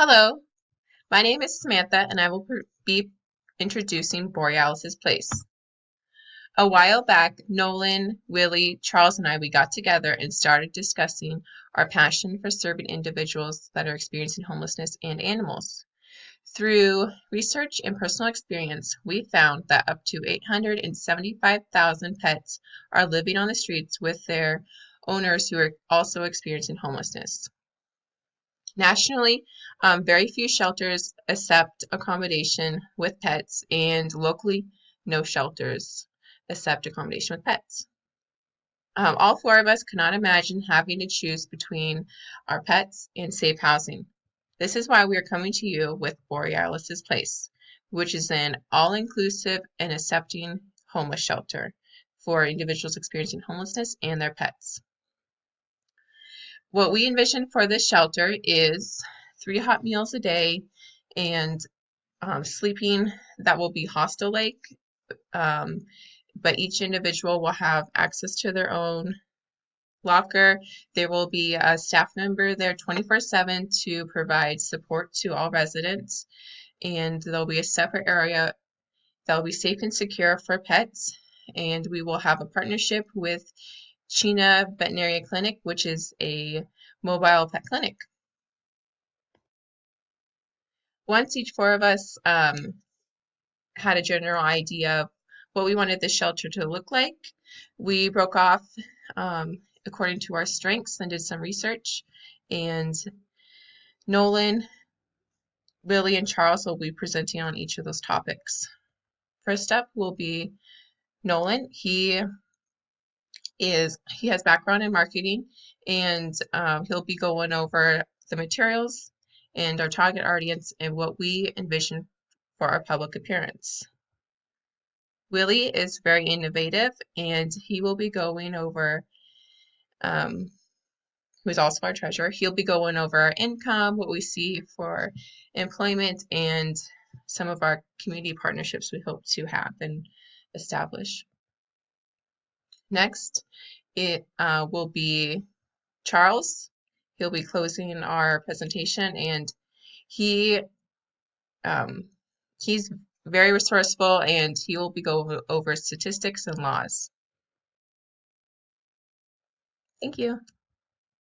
Hello, my name is Samantha and I will be introducing Borealis' Place. A while back, Nolan, Willie, Charles, and we got together and started discussing our passion for serving individuals that are experiencing homelessness and animals. Through research and personal experience, we found that up to 875,000 pets are living on the streets with their owners who are also experiencing homelessness. Nationally, very few shelters accept accommodation with pets, and locally, no shelters accept accommodation with pets. All four of us cannot imagine having to choose between our pets and safe housing. This is why we are coming to you with Borealis' Place, which is an all-inclusive and accepting homeless shelter for individuals experiencing homelessness and their pets. What we envision for this shelter is 3 hot meals a day and sleeping that will be hostel-like, but each individual will have access to their own locker. There will be a staff member there 24/7 to provide support to all residents, and there'll be a separate area that will be safe and secure for pets, and we will have a partnership with Chena Veterinary Clinic, which is a mobile pet clinic. Once each four of us had a general idea of what we wanted the shelter to look like, we broke off according to our strengths and did some research. And Nolan, Willie, and Charles will be presenting on each of those topics. First up will be Nolan. He has background in marketing, and he'll be going over the materials and our target audience and what we envision for our public appearance. Willie is very innovative, and he will be going over, who is also our treasurer, he'll be going over our income, what we see for employment, and some of our community partnerships we hope to have and establish. Next, it will be Charles. He'll be closing our presentation, and he's very resourceful, and he will be going over statistics and laws. Thank you.